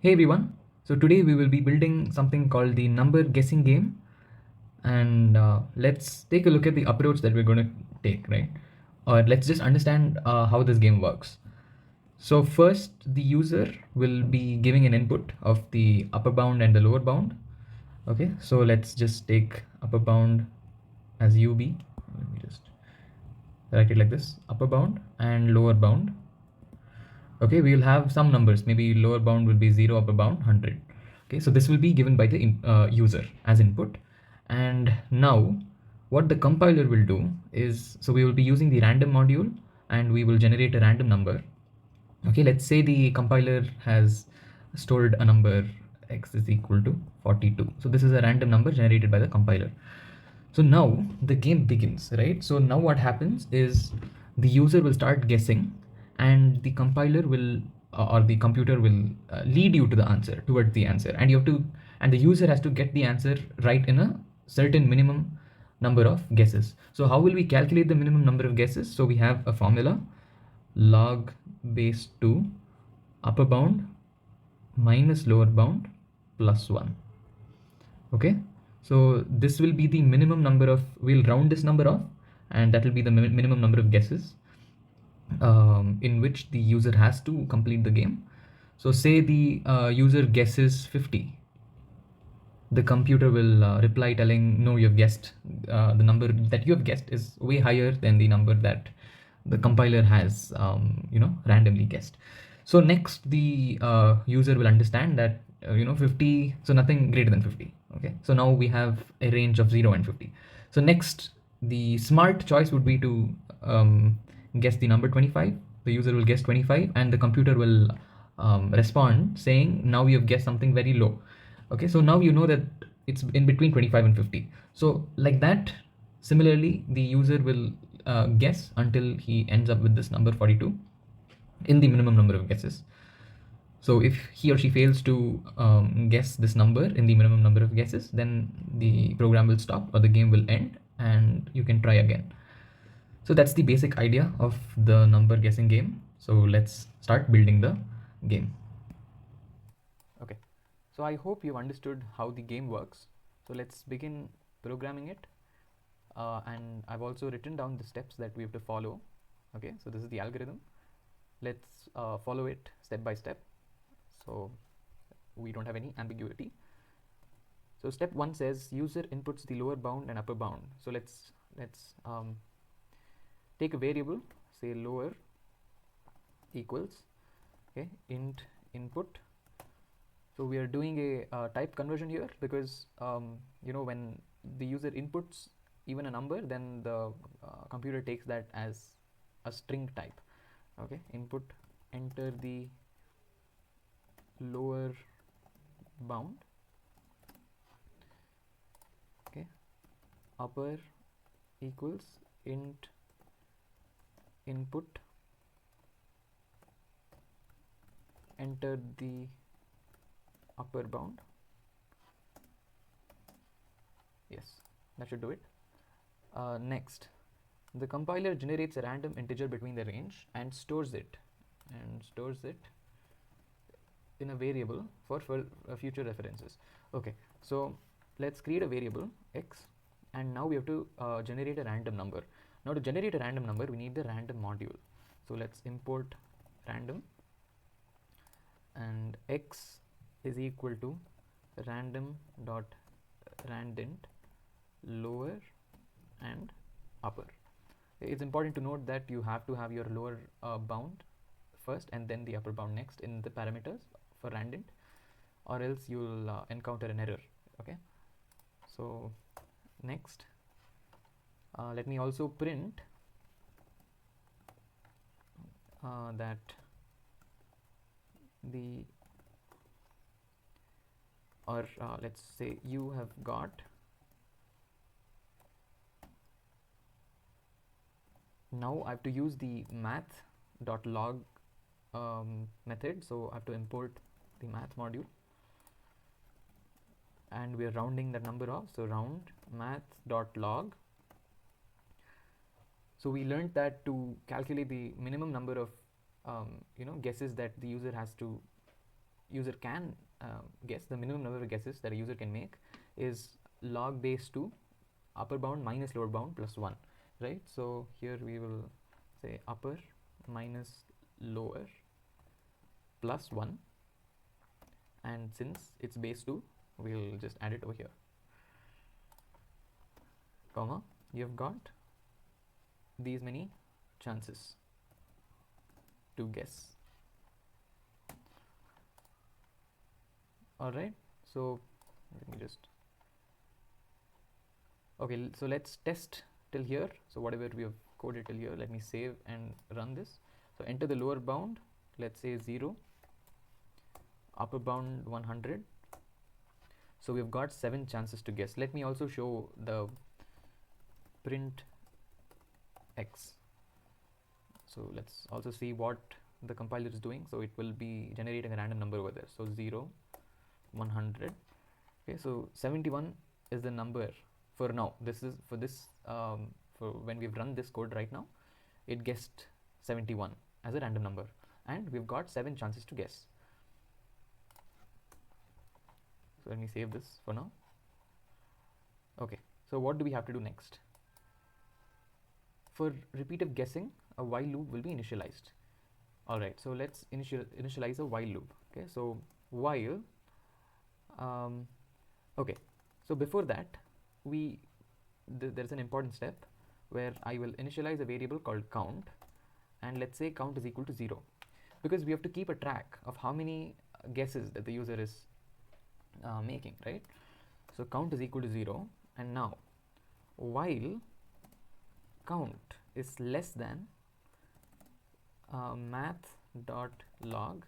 Hey everyone, so today we will be building something called the number guessing game, and let's take a look at the approach that we're going to take, right? Or let's just understand how this game works. So first, the user will be giving an input of the upper bound and the lower bound. Okay, so let's just take upper bound as UB. Let me just write it like this: upper bound and lower bound. Okay, we will have some numbers, maybe lower bound will be 0, upper bound 100. Okay, so this will be given by the user as input. And now what the compiler will do is, so we will be using the random module and we will generate a random number. Okay, let's say the compiler has stored a number x is equal to 42. So this is a random number generated by the compiler. So now the game begins, right? So now what happens is the user will start guessing, and the compiler will or the computer will lead you to the answer, towards the answer, and you have to, and the user has to get the answer right in a certain minimum number of guesses. So how will we calculate the minimum number of guesses? So we have a formula: log base 2 upper bound minus lower bound plus 1. Okay, so this will be the minimum number of, we'll round this number off, and that will be the minimum number of guesses in which the user has to complete the game. So say the user guesses 50, the computer will reply telling, no, you have guessed, the number that you have guessed is way higher than the number that the compiler has randomly guessed. So next the user will understand that 50, so nothing greater than 50. Okay, so now we have a range of 0 and 50. So next the smart choice would be to guess the number 25. The user will guess 25 and the computer will respond saying, now you have guessed something very low. Okay, so now you know that it's in between 25 and 50. So like that, similarly the user will guess until he ends up with this number 42 in the minimum number of guesses. So if he or she fails to guess this number in the minimum number of guesses, then the program will stop or the game will end and you can try again. So that's the basic idea of the number guessing game. So let's start building the game. Okay, so I hope you've understood how the game works. So let's begin programming it. And I've also written down the steps that we have to follow. Okay, so this is the algorithm. Let's follow it step by step, so we don't have any ambiguity. So step 1 says user inputs the lower bound and upper bound. So let's take a variable, say lower equals, okay, int input. So we are doing a type conversion here because when the user inputs even a number, then the computer takes that as a string type. Okay, input, enter the lower bound, okay, upper equals int input, enter the upper bound. Yes, that should do it. Next, the compiler generates a random integer between the range and stores it in a variable for future references. Okay, so let's create a variable x, and now we have to generate a random number. Now to generate a random number, we need the random module. So let's import random, and x is equal to random dot randint lower and upper. It's important to note that you have to have your lower bound first and then the upper bound next in the parameters for randint, or else you'll encounter an error. Okay, so next let me also print that the, or let's say you have got, now I have to use the math.log method. So I have to import the math module, and we are rounding that number off, so round math.log. So we learned that to calculate the minimum number of guesses that the user has to user can guess, the minimum number of guesses that a user can make is log base 2 upper bound minus lower bound plus 1, right? So here we will say upper minus lower plus 1, and since it's base 2, we'll just add it over here, comma, you've got these many chances to guess. All right, so let me just, okay, so let's test till here. So whatever we have coded till here, let me save and run this. So enter the lower bound, let's say 0, upper bound 100. So we've got 7 chances to guess. Let me also show the print x. So let's also see what the compiler is doing. So it will be generating a random number over there. So 0, 100. Okay, so 71 is the number for now. This is for this for when we've run this code right now, it guessed 71 as a random number, and we've got 7 chances to guess. So let me save this for now. Okay, so what do we have to do next? For repeated guessing, a while loop will be initialized. All right, so let's initialize a while loop. Okay, so while okay, so before that, there's an important step where I will initialize a variable called count, and let's say count is equal to 0, because we have to keep a track of how many guesses that the user is making, right? So count is equal to 0, and now while count is less than math.log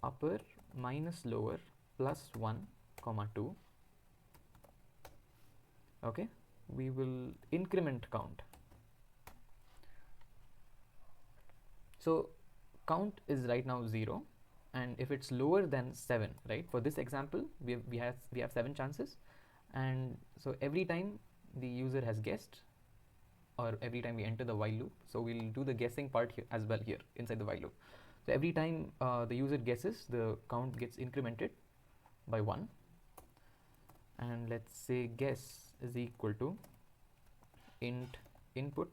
upper minus lower plus 1 comma 2, okay, we will increment count. So count is right now 0, and if it's lower than 7, right, for this example we have 7 chances, and so every time the user has guessed, or every time we enter the while loop, so we'll do the guessing part here as well, here inside the while loop. So every time the user guesses, the count gets incremented by 1, and let's say guess is equal to int input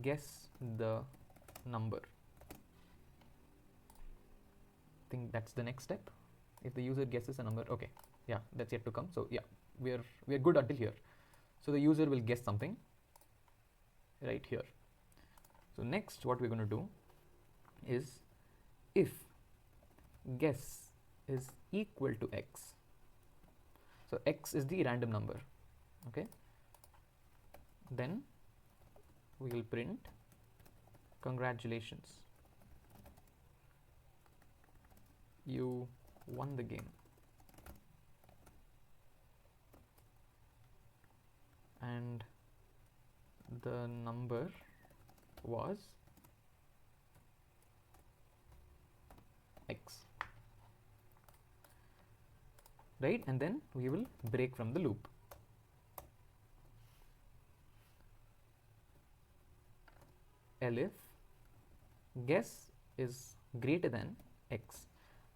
guess the number. I think that's the next step. If the user guesses a number, okay, yeah, that's yet to come. So yeah, we're good until here. So the user will guess something right here. So next what we're going to do is, if guess is equal to x, so x is the random number, okay, then we will print congratulations, you won the game, and the number was x, right? And then we will break from the loop. Elif guess is greater than x.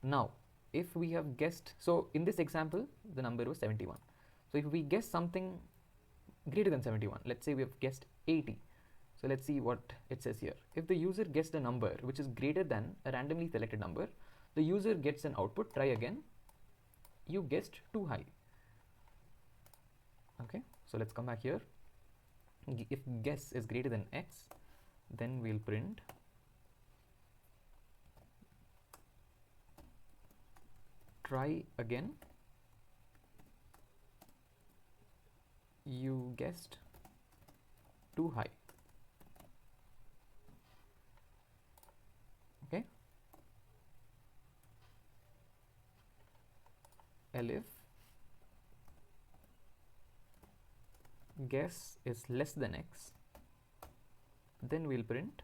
Now if we have guessed, so in this example the number was 71, so if we guess something greater than 71, let's say we have guessed 80, so let's see what it says here. If the user guessed a number which is greater than a randomly selected number, the user gets an output, try again, you guessed too high. Okay, so let's come back here. If guess is greater than x, then we'll print try again, you guessed too high. Okay, elif guess is less than x, then we'll print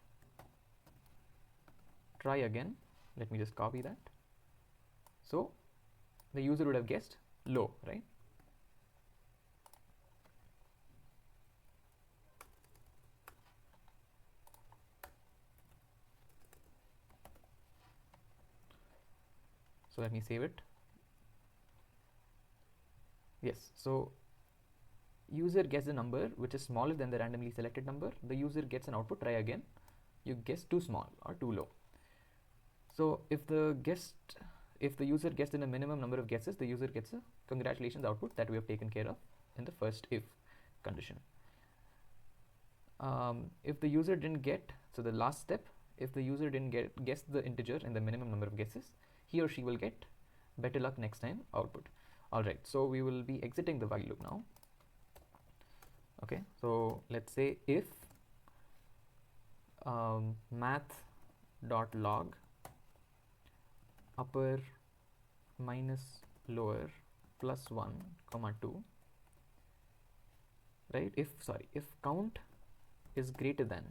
try again. Let me just copy that. So the user would have guessed low, right? So let me save it. Yes, so user gets a number which is smaller than the randomly selected number. The user gets an output. Try again. You guess too small or too low. So if the user guessed in a minimum number of guesses, the user gets a congratulations output that we have taken care of in the first if condition. If the user didn't get, so the last step, if the user didn't guess the integer in the minimum number of guesses, he or she will get better luck next time output. All right, so we will be exiting the while loop now. Okay, so let's say if math.log upper minus lower plus 1 comma 2, right? If count is greater than,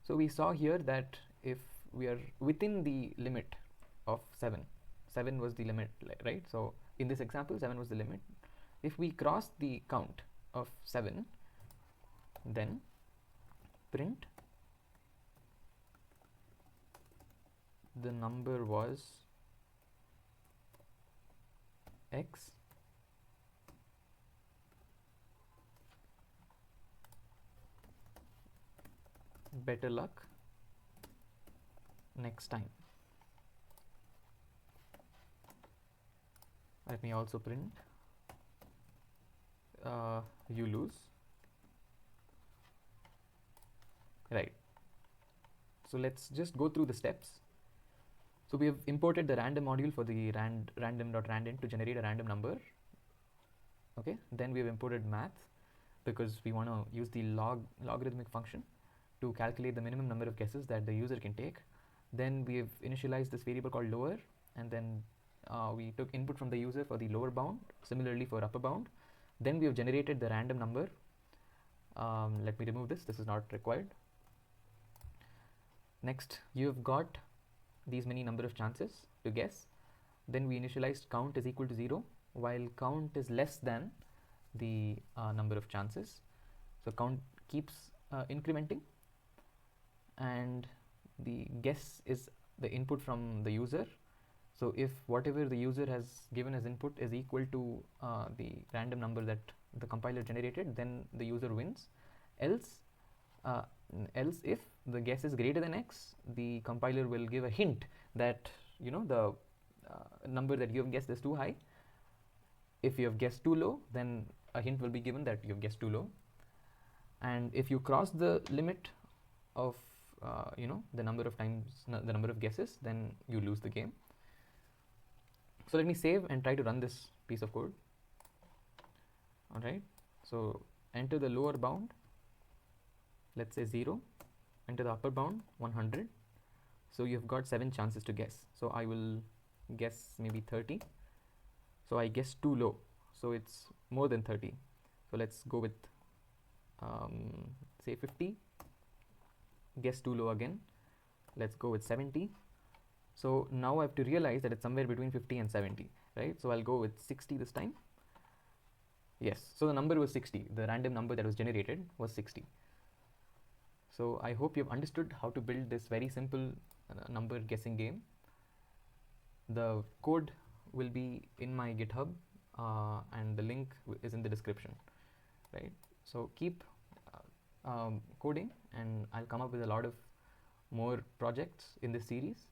so we saw here that if we are within the limit of 7 was the limit, right? So in this example 7 was the limit. If we cross the count of 7, then print the number was x better luck next time. Let me also print you lose, right? So let's just go through the steps. So we have imported the random module for the random.randint to generate a random number. Okay, then we have imported math because we want to use the logarithmic function to calculate the minimum number of guesses that the user can take. Then we have initialized this variable called lower, and then we took input from the user for the lower bound, similarly for upper bound. Then we have generated the random number. Let me remove this, this is not required. Next, you have got these many number of chances to guess. Then we initialized count is equal to 0 while count is less than the number of chances. So count keeps incrementing, and the guess is the input from the user. So if whatever the user has given as input is equal to the random number that the compiler generated, then the user wins. Else if the guess is greater than x, the compiler will give a hint that the number that you have guessed is too high. If you have guessed too low, then a hint will be given that you have guessed too low. And if you cross the limit of the number of times, the number of guesses, then you lose the game. So let me save and try to run this piece of code. All right, so enter the lower bound, let's say 0, enter the upper bound 100. So you've got 7 chances to guess. So I will guess maybe 30. So I guess too low, so it's more than 30. So let's go with say 50. Guess too low again. Let's go with 70. So now I have to realize that it's somewhere between 50 and 70, right? So I'll go with 60 this time. Yes, so the number was 60. The random number that was generated was 60. So I hope you've understood how to build this very simple number guessing game. The code will be in my GitHub, and the link is in the description, right? So keep coding, and I'll come up with a lot of more projects in this series.